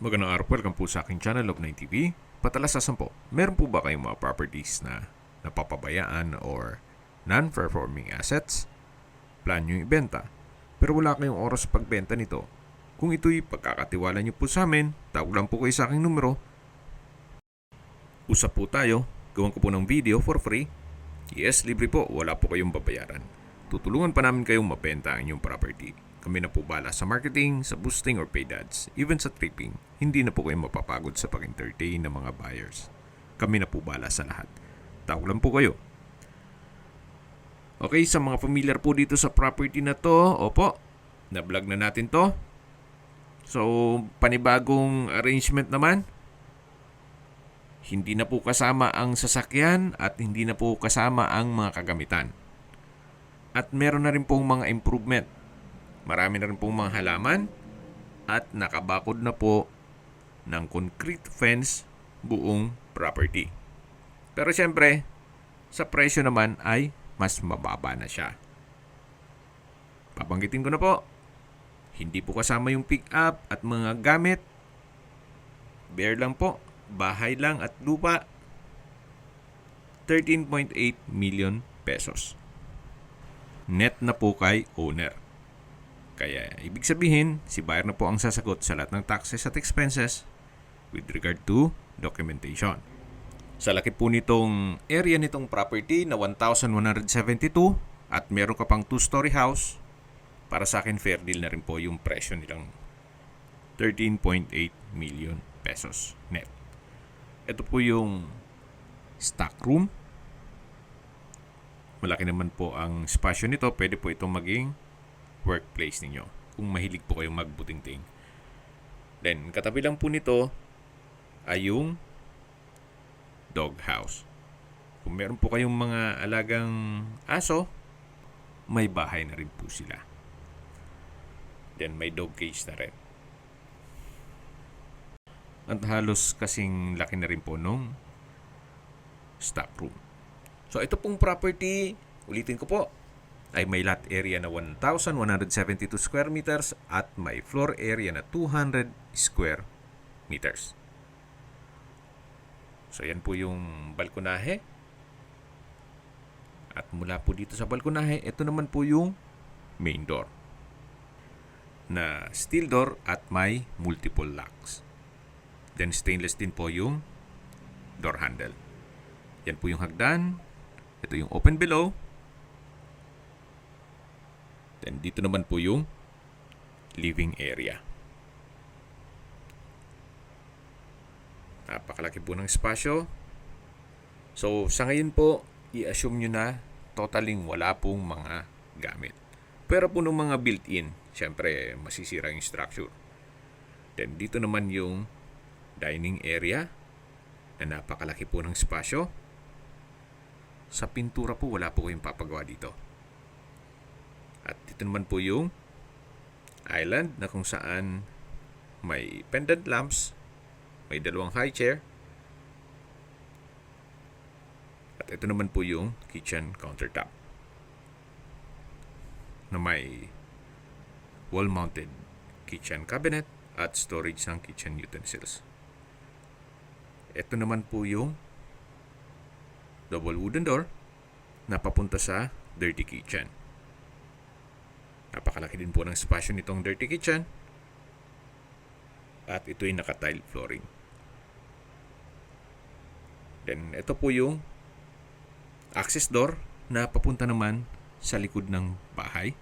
Magandang araw po, welcome po sa aking channel of 9TV. Patalasasan po, meron po ba kayong mga properties na napapabayaan or non-performing assets? Plan nyo ibenta, pero wala kayong oras sa pagbenta nito. Kung ito'y pagkakatiwala nyo po sa amin, tawag lang po kayo sa aking numero. Usap po tayo, gawan ko po ng video for free. Yes, libre po, wala po kayong babayaran. Tutulungan pa namin kayong mabenta ang inyong property. Kami na po bala sa marketing, sa boosting or paid ads, even sa tripping. Hindi na po kayo mapapagod sa pag-entertain ng mga buyers. Kami na po bala sa lahat. Tawag lang po kayo. Okay, sa mga familiar po dito sa property na to, opo, na-vlog na natin to. So, panibagong arrangement naman. Hindi na po kasama ang sasakyan at hindi na po kasama ang mga kagamitan. At meron na rin pong mga improvement. Marami na rin pong mga halaman at nakabakod na po ng concrete fence buong property. Pero siyempre, sa presyo naman ay mas mababa na siya. Papanggitin ko na po, hindi po kasama yung pick-up at mga gamit. Bare lang po, bahay lang at lupa. 13.8 million pesos. Net na po kay owner. Kaya ibig sabihin, si buyer na po ang sasagot sa lahat ng taxes at expenses with regard to documentation. Sa laki po nitong area nitong property na 1,172 at meron ka pang 2-story house, para sa akin fair deal na rin po yung presyo nilang 13.8 million pesos net. Ito po yung stock room. Malaki naman po ang spasyo nito. Pwede po itong maging workplace ninyo kung mahilig po kayong magbutingting. Then, katabi lang po nito ay yung dog house. Kung meron po kayong mga alagang aso, may bahay na rin po sila. Then, may dog cage na rin. At halos kasing laki na rin po nung stock room. So, ito pong property, ulitin ko po, ay may lot area na 1,172 square meters at may floor area na 200 square meters. So, yan po yung balkonahe. At mula po dito sa balkonahe, ito naman po yung main door na steel door at may multiple locks. Then, stainless din po yung door handle. Yan po yung hagdan. Ito yung open below. Then, dito naman po yung living area. Napakalaki po ng espasyo. So, sa ngayon po, i-assume nyo na totaling wala pong mga gamit. Pero po ng mga built-in, syempre, masisira yung structure. Then, dito naman yung dining area na napakalaki po ng espasyo. Sa pintura po, wala po kayong papagawa dito. At dito naman po yung island na kung saan may pendant lamps, may dalawang high chair. At ito naman po yung kitchen countertop na may wall-mounted kitchen cabinet at storage ng kitchen utensils. Ito naman po yung double wooden door na papunta sa dirty kitchen. Napakalaki din po ng spasyo nitong dirty kitchen. At ito'y naka-tile flooring. Then, ito po yung access door na papunta naman sa likod ng bahay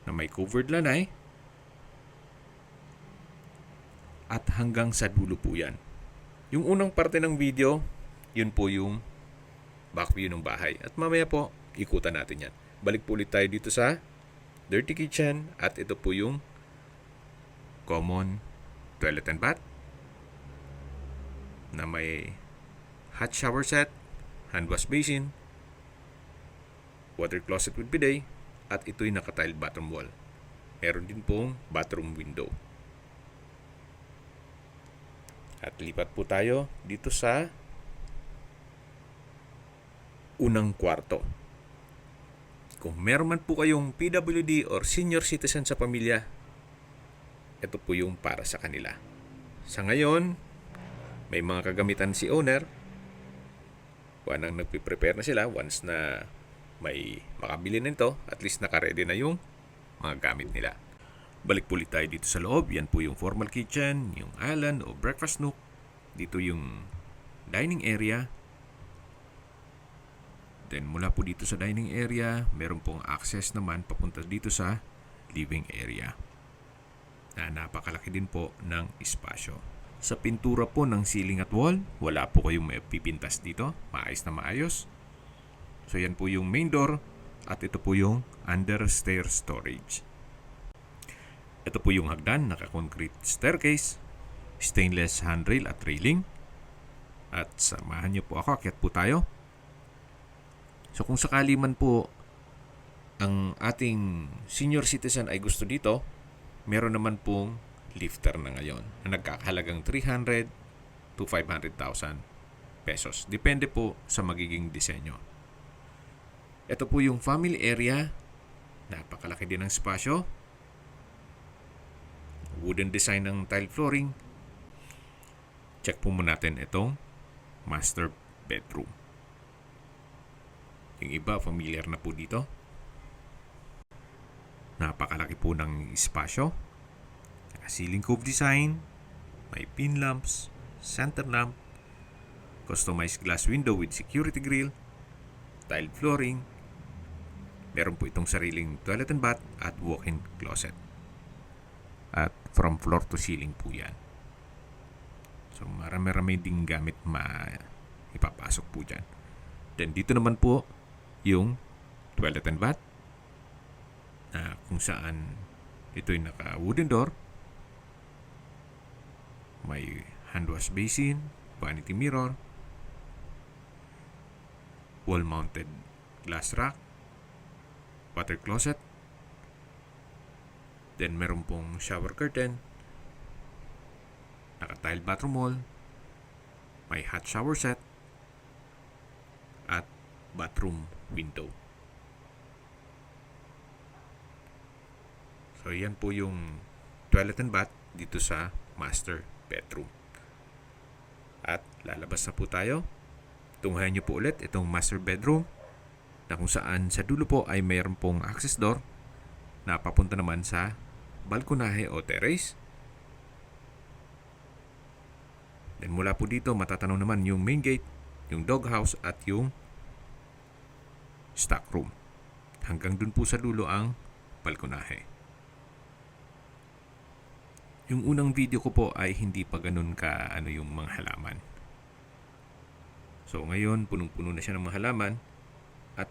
na may covered lanay. At hanggang sa dulo po yan. Yung unang parte ng video, yun po yung back view ng bahay. At mamaya po, ikutan natin yan. Balik po ulit tayo dito sa dirty kitchen at ito po yung common toilet and bath na may hot shower set, hand wash basin, water closet with bidet at ito'y naka-tiled bathroom wall. Meron din pong bathroom window. At lipat po tayo dito sa unang kwarto. Kung meron man po kayong PWD or senior citizen sa pamilya, ito po yung para sa kanila. Sa ngayon, may mga kagamitan si owner. Nang nagpiprepare na sila once na may makabili nito, at least nakaredy na yung mga gamit nila. Balik po ulit tayo dito sa loob. Yan po yung formal kitchen, yung island o breakfast nook. Dito yung dining area. Then mula po dito sa dining area, meron pong access naman papunta dito sa living area. Na napakalaki din po ng espasyo. Sa pintura po ng ceiling at wall, wala po kayong may pipintas dito. Maayos na maayos. So yan po yung main door at ito po yung under stair storage. Ito po yung hagdan, naka-concrete staircase, stainless handrail at railing. At samahan niyo po ako, akyat po tayo. So kung sakali man po ang ating senior citizen ay gusto dito, meron naman pong lifter na ngayon na nagkakahalagang 300 to 500,000 pesos. Depende po sa magiging disenyo. Ito po yung family area. Napakalaki din ng espasyo. Wooden design ng tile flooring. Check po muna natin itong master bedroom. Yung iba, familiar na po dito. Napakalaki po ng espasyo. Ceiling cove design. May pin lamps, center lamp, customized glass window with security grill, tile flooring. Meron po itong sariling toilet and bath at walk-in closet. At from floor to ceiling po yan. So marami-rami ding gamit ipapasok po dyan. Then dito naman po yung toilet and bath na kung saan ito'y naka wooden door. May hand wash basin, vanity mirror, wall mounted glass rack, water closet. Then meron pong shower curtain, naka-tile bathroom wall, may hot shower set, at bathroom window. So yan po yung toilet and bath dito sa master bedroom. At lalabas na po tayo. Tunghayan nyo po ulit itong master bedroom na kung saan sa dulo po ay mayroon pong access door na papunta naman sa balkonahe o terrace. Then mula po dito matatanaw naman yung main gate, yung doghouse at yung stock room. Hanggang dun po sa dulo ang balkonahe. Yung unang video ko po ay hindi pa ganun ka yung mga halaman. So ngayon punong-puno na siya ng mga halaman at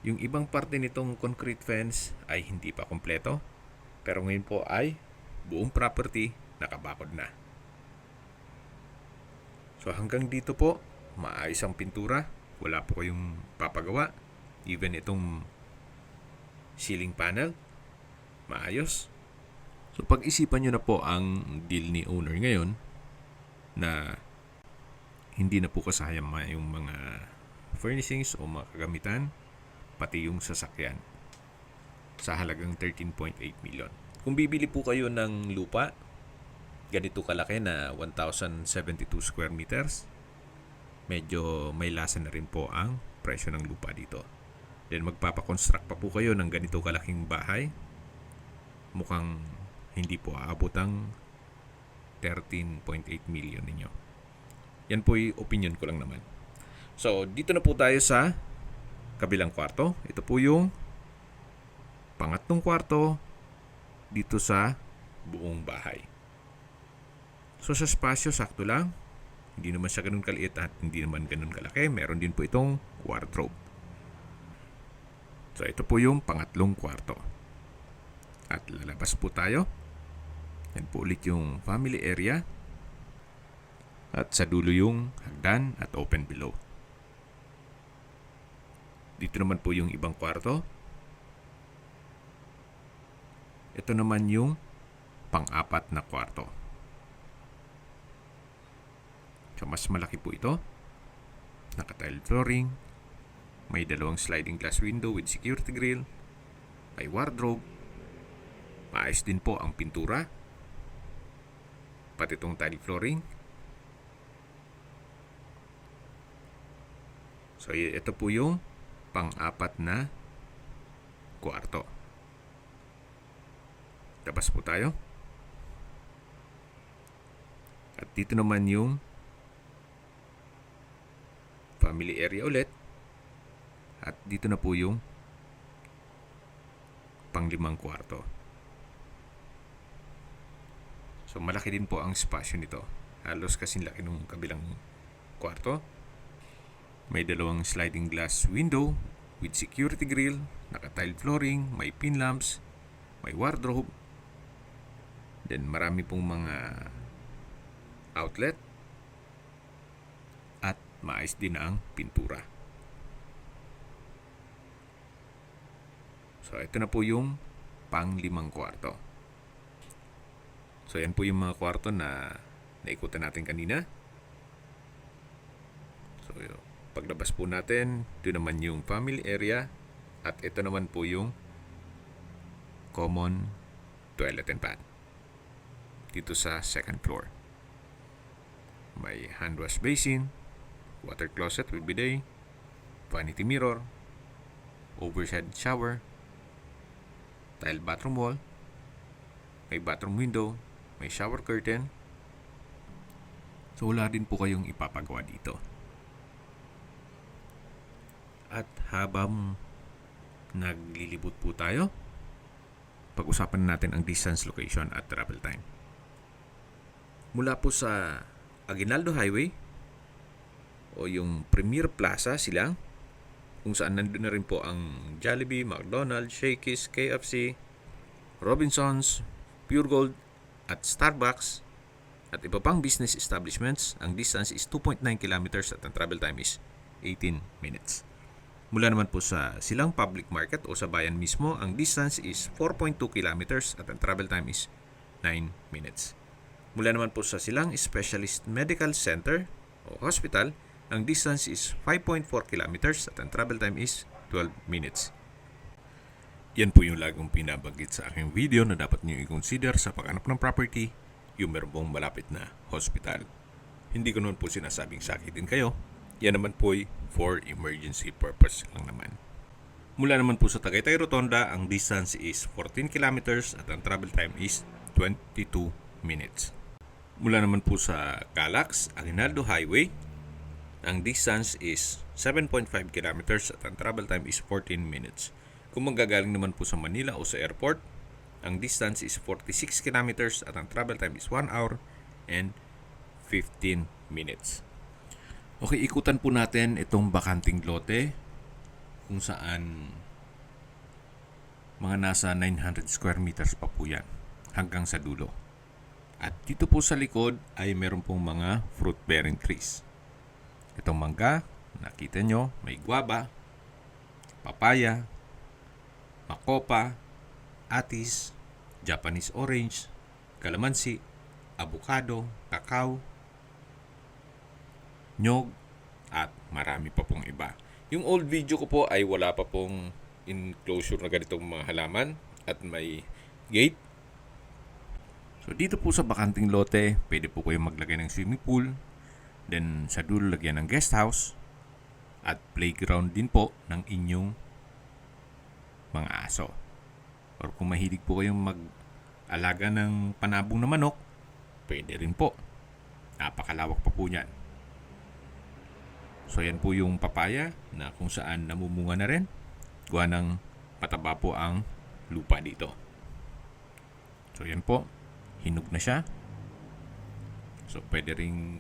yung ibang parte nitong concrete fence ay hindi pa kompleto. Pero ngayon po ay buong property nakabakod na. So hanggang dito po, maayos ang pintura. Wala po kayong papagawa. Even itong ceiling panel, maayos. So pag-isipan nyo na po ang deal ni owner ngayon na hindi na po kasama yung mga furnishings o mga kagamitan, pati yung sasakyan sa halagang 13.8 million. Kung bibili po kayo ng lupa, ganito kalaki na 1,072 square meters, medyo may lasa na rin po ang presyo ng lupa dito. Then magpapakonstruct pa po kayo ng ganito kalaking bahay, mukhang hindi po aabot ang 13.8 million ninyo. Yan po yung opinion ko lang naman. So, dito na po tayo sa kabilang kwarto. Ito po yung pangatlong kwarto dito sa buong bahay. So sa spasyo, sakto lang. Hindi naman siya ganun kaliit at hindi naman ganun kalaki. Meron din po itong wardrobe. So ito po yung pangatlong kwarto. At lalabas po tayo. Yan po ulit yung family area. At sa dulo yung hagdan at open below. Dito naman po yung ibang kwarto. Ito naman yung pang-apat na kwarto. So mas malaki po ito. Naka-tile flooring. May dalawang sliding glass window with security grill. May wardrobe. Maayos din po ang pintura. pati itong tile flooring. So ito po yung pang-apat na kwarto. Labas po tayo. At dito naman yung family area ulit. At dito na po yung pang-limang kwarto. So malaki din po ang spasyo nito. Halos kasing laki ng kabilang kwarto. May dalawang sliding glass window with security grill, naka-tile flooring, may pin lamps, may wardrobe. Then marami pong mga outlet at maayos din ang pintura. So ito na po yung pang-limang kwarto. So yan po yung mga kwarto na naikutan natin kanina. So paglabas po natin, ito naman yung family area at ito naman po yung common toilet and bath dito sa second floor. May hand wash basin, water closet with bidet, vanity mirror, overhead shower, tile bathroom wall, may bathroom window, may shower curtain. So wala din po kayong ipapagawa dito. At habang naglilibot po tayo, pag-usapan natin ang distance, location at travel time. Mula po sa Aguinaldo Highway o yung Premier Plaza Silang, kung saan nandun na rin po ang Jollibee, McDonald's, Shakey's, KFC, Robinsons, Pure Gold at Starbucks at iba pang business establishments, ang distance is 2.9 kilometers at ang travel time is 18 minutes. Mula naman po sa Silang Public Market o sa bayan mismo, ang distance is 4.2 kilometers at ang travel time is 9 minutes. Mula naman po sa Silang Specialist Medical Center o Hospital, ang distance is 5.4 kilometers at ang travel time is 12 minutes. Yan po yung lagong pinabanggit sa aking video na dapat niyo i-consider sa paghanap ng property, yung meron pong malapit na hospital. Hindi ko noon po sinasabing sakitin kayo. Yan naman po ay for emergency purpose lang naman. Mula naman po sa Tagaytay Rotonda, ang distance is 14 kilometers at ang travel time is 22 minutes. Mula naman po sa Calax, Aguinaldo Highway, ang distance is 7.5 kilometers at ang travel time is 14 minutes. Kung manggagaling naman po sa Manila o sa airport, ang distance is 46 kilometers at ang travel time is 1 hour and 15 minutes. Okay, ikutan po natin itong bakanting lote kung saan mga nasa 900 square meters pa po yan hanggang sa dulo. At dito po sa likod ay meron pong mga fruit-bearing trees. Itong mangga, nakita nyo, may guava, papaya, makopa, atis, Japanese orange, kalamansi, avocado, kakao, nyog, at marami pa pong iba. Yung old video ko po ay wala pa pong enclosure na ganitong mga halaman at may gate. So dito po sa bakanting lote, pwede po kayong maglagay ng swimming pool, then sa dulo lagyan ng guest house, at playground din po ng inyong mga aso. Or kung mahilig po kayong mag-alaga ng panabong na manok, pwede rin po. Napakalawak pa po niyan. So yan po yung papaya na kung saan namumunga na rin. Gawa ng pataba po ang lupa dito. So yan po, hinog na siya. So pwede ring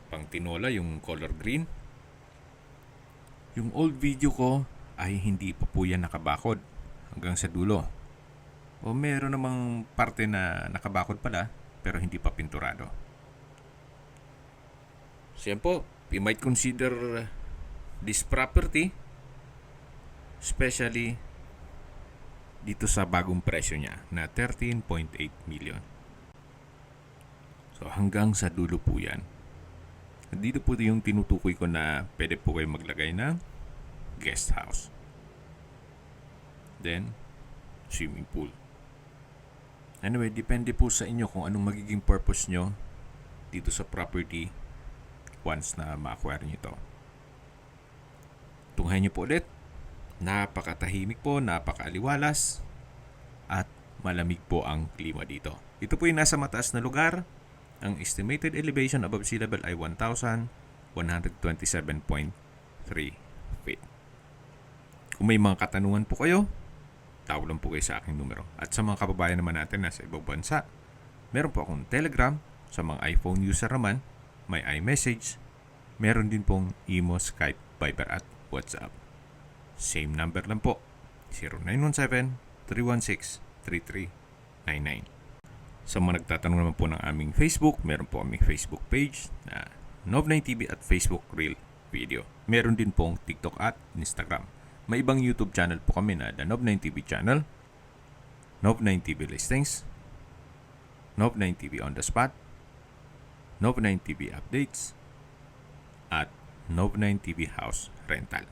pang tinola yung color green. Yung old video ko ay hindi pa po yan nakabakod hanggang sa dulo. O meron namang parte na nakabakod pala pero hindi pa pinturado. So yan po, you might consider this property, especially dito sa bagong presyo niya na 13.8 million. So hanggang sa dulo po yan. Dito po yung tinutukoy ko na pwede po kayo maglagay ng guest house. Then, swimming pool. Anyway, depende po sa inyo kung anong magiging purpose nyo dito sa property once na ma-acquire nyo ito. Tunghayan nyo po ulit, napakatahimik po, napakaaliwalas, at malamig po ang klima dito. Ito po yung nasa mataas na lugar. Ang estimated elevation above sea level ay 1,127.3 feet. Kung may mga katanungan po kayo, tawag lang po kayo sa aking numero. At sa mga kababayan naman natin na sa ibang bansa, meron po akong Telegram. Sa mga iPhone user naman, may iMessage. Meron din pong Imo, Skype, Viber at WhatsApp. Same number lang po, 0917-316-3399. Sa mga nagtatanong naman po ng aming Facebook, meron po aming Facebook page na Nov9TV at Facebook Reel Video. Meron din pong TikTok at Instagram. May ibang YouTube channel po kami na The Nov9TV Channel, Nov9TV Listings, Nov9TV On The Spot, Nov9TV Updates, at Nov9TV House Rental.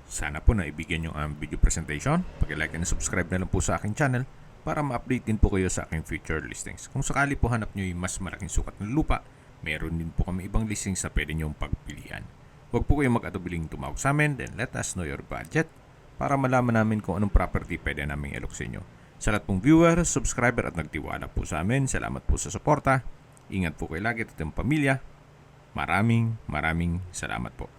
Sana po na ibigyan nyo ang video presentation. Pag-like and subscribe na lang po sa aking channel para ma-update din po kayo sa aking future listings. Kung sakali po hanap nyo yung mas malaking sukat ng lupa, meron din po kami ibang listings na pwede nyong pagpilian. Huwag po kayong mag-atubiling tumawag sa amin, then let us know your budget para malaman namin kung anong property pwede naming ilok sa inyo. Sa lahat pong viewer, subscriber at nagtiwala po sa amin, salamat po sa suporta. Ingat po kayo lagi at itong pamilya. Maraming salamat po.